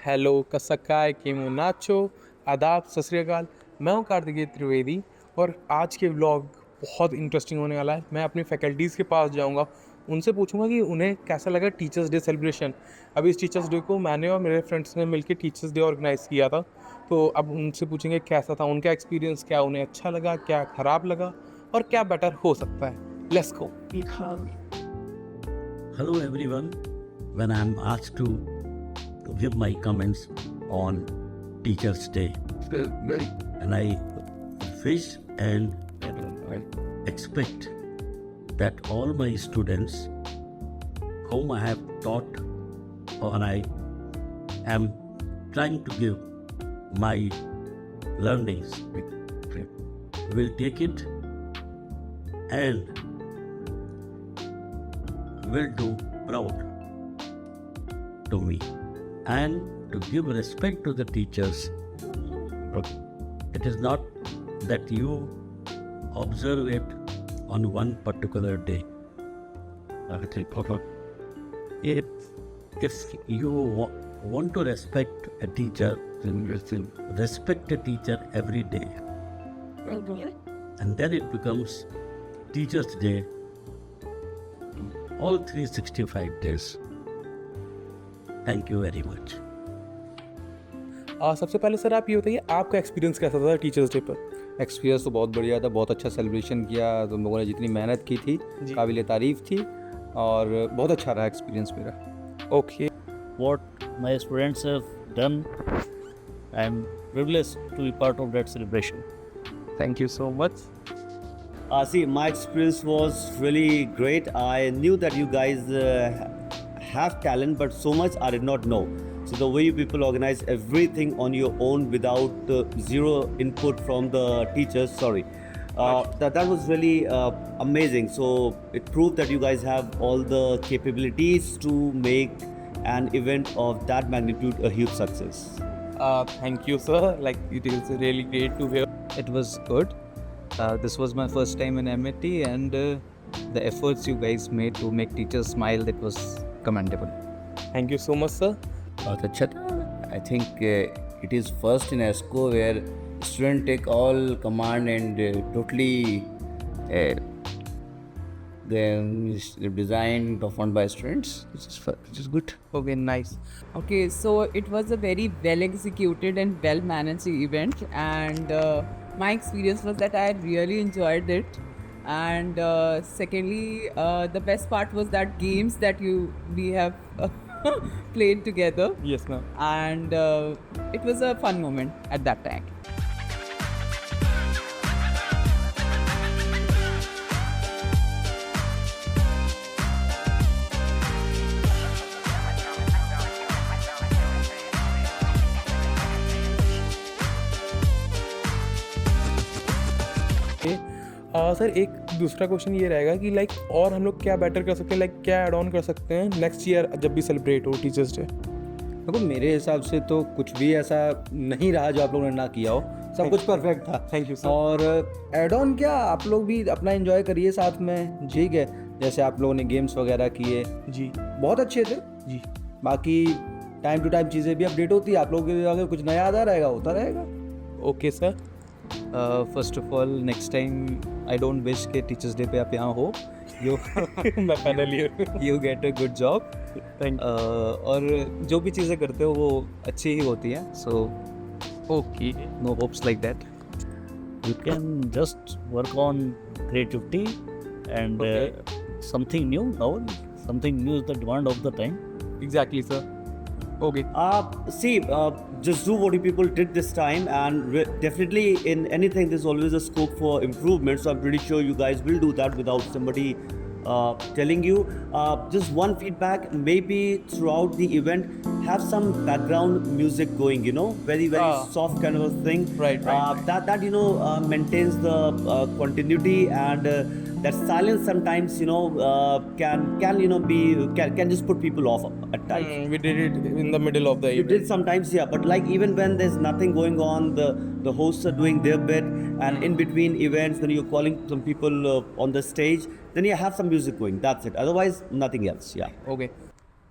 Hello, कसकाय, chemo नाचो, आदाब, सत श्री अकाल। मैं हूँ कार्तिकेय त्रिवेदी और आज के व्लॉग बहुत इंटरेस्टिंग होने वाला है। मैं अपनी फैकल्टीज़ के पास जाऊँगा, उनसे पूछूंगा कि उन्हें कैसा लगा टीचर्स डे सेलिब्रेशन। अभी इस टीचर्स डे को मैंने और मेरे फ्रेंड्स ने मिलकर टीचर्स डे ऑर्गेनाइज़ किया था, तो अब उनसे पूछेंगे कैसा था उनका एक्सपीरियंस, क्या उन्हें अच्छा लगा, क्या ख़राब लगा और क्या बेटर हो सकता है। Let's go. Hello everyone. When I'm asked to give my comments on Teachers' Day, and I wish and expect that all my students whom I have taught or I am trying to give my learnings will take it and will do proud to me and to give respect to the teachers. It is not that you observe it on one particular day. If you want to respect a teacher, then respect a teacher every day. And then it becomes Teachers' Day all 365 days. Thank you very much. सबसे पहले sir आप ये बताइए आपका experience कैसा था teachers day पर। Experience तो बहुत बढ़िया था, बहुत अच्छा सेलिब्रेशन किया। तुम लोगों ने जितनी मेहनत की थी काबिल तारीफ़ थी और बहुत अच्छा रहा एक्सपीरियंस मेरा। Okay, what my students have done. I am privileged to be part of that celebration. Thank you so much. See, my experience was really great. I knew that you guys have talent, but so much I did not know. So the way you people organize everything on your own without zero input from the teachers, that was really amazing. So it proved that you guys have all the capabilities to make an event of that magnitude a huge success. Thank you sir, like it is really great to hear. It was good. This was my first time in MIT and the efforts you guys made to make teachers smile, that was commendable. Thank you so much sir. बहुत अच्छा था। I think it is first in Esco where student take all command and totally the design performed by students, which is good. Okay, nice. Okay, so it was a very well executed and well managed event, and my experience was that I really enjoyed it. And secondly, the best part was that games that we have played together, Yes ma'am. and it was a fun moment at that time. Sir एक दूसरा question ये रहेगा कि like और हम लोग क्या better कर सकते हैं, लाइक क्या ऐड ऑन कर सकते हैं नेक्स्ट ईयर जब भी सेलिब्रेट हो टीचर्स डे। देखो मेरे हिसाब से तो कुछ भी ऐसा नहीं रहा जो आप लोगों ने ना किया हो, सब कुछ परफेक्ट था। Thank you sir. और एड ऑन क्या, आप लोग भी अपना एंजॉय करिए साथ में, ठीक है। जैसे आप लोगों ने गेम्स वगैरह किए जी बहुत अच्छे थे जी। बाकी टाइम टू टाइम चीज़ें भी अपडेट होती है, आप लोगों के अगर कुछ नया आता रहेगा होता रहेगा। Okay sir. First of all next time I don't wish के टीचर्स डे पे आप यहाँ हो। यू मैं final year. You get a good job. Thank और जो भी चीज़ें करते हो वो अच्छी ही होती हैं, so okay. No hopes like that. You can just work on creativity and something new. Now, something new is the demand of the time. Exactly sir. Okay See, just do what you people did this time, and definitely in anything there's always a scope for improvement. So I'm pretty sure you guys will do that without somebody telling you. Just one feedback: maybe throughout the event, have some background music going. You know, very soft kind of a thing. Right. That maintains the continuity and. That silence sometimes can just put people off at times. we did it in the middle of the You event. did sometimes, yeah, but like even when there's nothing going on, the hosts are doing their bit, and in between events when you're calling some people on the stage, then you have some music going. That's it. Otherwise, nothing else. Yeah. Okay.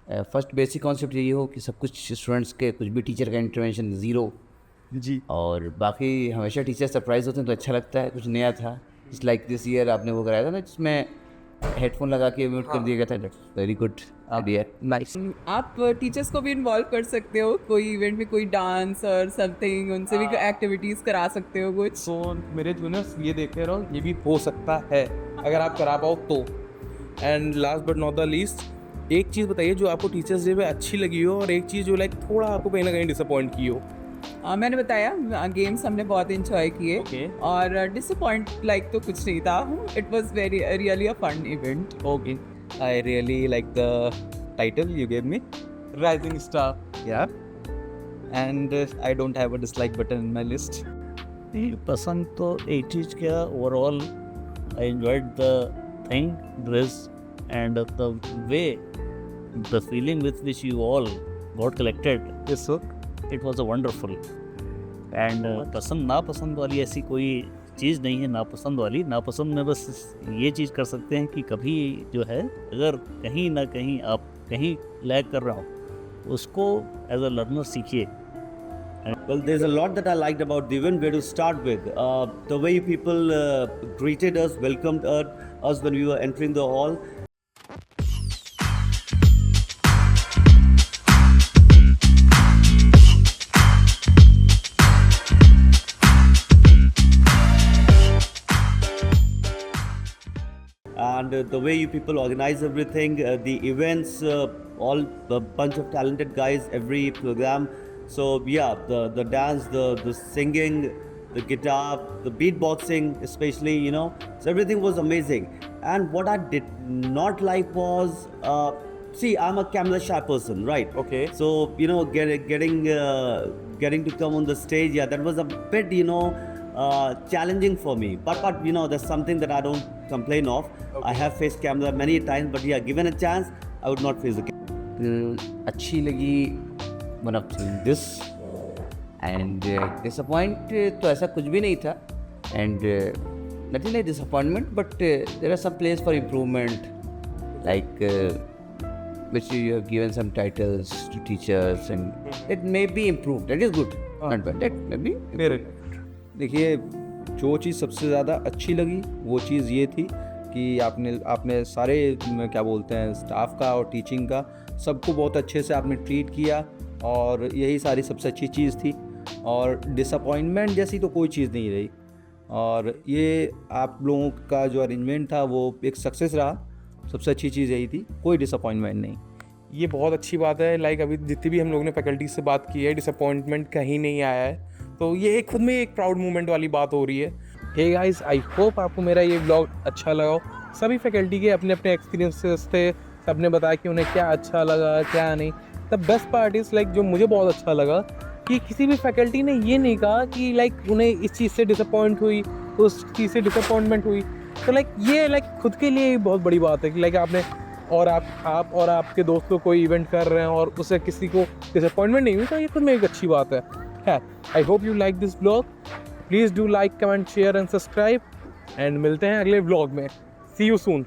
First basic concept यही हो कि सब कुछ students के कुछ भी teacher का intervention zero जी और बाकी हमेशा टीचर सरप्राइज होते हैं तो अच्छा लगता है, कुछ नया था। इट्स लाइक दिस ईयर आपने वो कराया था ना जिसमें हेडफोन लगा के म्यूट कर दिया गया था, वेरी गुड आइडिया। नाइस। आप टीचर्स को भी इन्वॉल्व कर सकते हो कोई इवेंट में, कोई डांस और समथिंग, उनसे भी एक्टिविटीज़ करा सकते हो कुछ। तो मेरे जूनियर्स ये देखते रहो, ये भी हो सकता है अगर आप करा पाओ तो। And last but not the least, एक चीज़ बताइए जो आपको टीचर्स डे पे अच्छी लगी हो और एक चीज़ जो लाइक थोड़ा आपको कहीं ना कहीं डिसअपॉइंट की हो। मैंने बताया गेम्स हमने बहुत इंजॉय किए Okay. और डिसअपॉइंट लाइक तो कुछ नहीं था। It was very really a fun event. Okay. I really like the title you gave me. Rising star. Yeah. And I don't have a dislike button in my list. पसंद तो एक चीज़ क्या, overall I enjoyed the thing dress and the way the feeling with which you all got collected, yes sir. It was a wonderful. And पसंद नापसंद वाली ऐसी कोई चीज़ नहीं है, नापसंद वाली। नापसंद में बस ये चीज़ कर सकते हैं कि कभी जो है अगर कहीं ना कहीं आप कहीं लैग कर रहा हो उसको एज अ लर्नर सीखिए। Well, there's a lot that I liked about the event. Where to start with? The way people greeted us, welcomed us when we were entering the hall. And the way you people organize everything, the events, all a bunch of talented guys, every program. So yeah, the dance, the singing, the guitar, the beatboxing, especially, you know, so everything was amazing. And what I did not like was, see, I'm a camera shy person, right? Okay. So you know, getting to come on the stage, yeah, that was a bit, you know, challenging for me. But you know, that's something that I don't complain of. I have faced camera many times, but yeah, given a chance, I would not face the camera. अच्छी लगी one of this and disappoint तो ऐसा कुछ भी नहीं था and nothing like disappointment but there are some place for improvement like which you have given some titles to teachers and it may be improved. That is good. Not bad. That may be improved. देखिए, जो चीज़ सबसे ज़्यादा अच्छी लगी वो चीज़ ये थी कि आपने सारे क्या बोलते हैं स्टाफ का और टीचिंग का सबको बहुत अच्छे से आपने ट्रीट किया और यही सारी सबसे अच्छी चीज़ थी। और डिसअपॉइंटमेंट जैसी तो कोई चीज़ नहीं रही और ये आप लोगों का जो अरेंजमेंट था वो एक सक्सेस रहा। सबसे अच्छी चीज़ यही थी, कोई डिसअपॉइंटमेंट नहीं। ये बहुत अच्छी बात है। लाइक अभी जितनी भी हम लोगों ने फैकल्टी से बात की है, डिसअपॉइंटमेंट कहीं नहीं आया है, तो ये खुद में एक प्राउड मोमेंट वाली बात हो रही है। हे गाइस, आई होप आपको मेरा ये ब्लॉग अच्छा लगा हो। सभी फैकल्टी के अपने अपने एक्सपीरियंसेस थे, सबने बताया कि उन्हें क्या अच्छा लगा क्या नहीं। The best part is like जो मुझे बहुत अच्छा लगा कि किसी भी फैकल्टी ने ये नहीं कहा कि लाइक उन्हें इस चीज़ से डिसअपॉइंट हुई, उस चीज़ से डिसअपॉइंटमेंट हुई। तो लाइक ये लाइक खुद के लिए बहुत बड़ी बात है कि लाइक आपने और आप और आपके दोस्त लोग कोई इवेंट कर रहे हैं और उससे किसी को डिसअपॉइंटमेंट नहीं हुई, तो ये खुद में एक अच्छी बात है। I hope you like this blog. Please do like, comment, share and subscribe and मिलते हैं अगले ब्लॉग में। सी यू सून।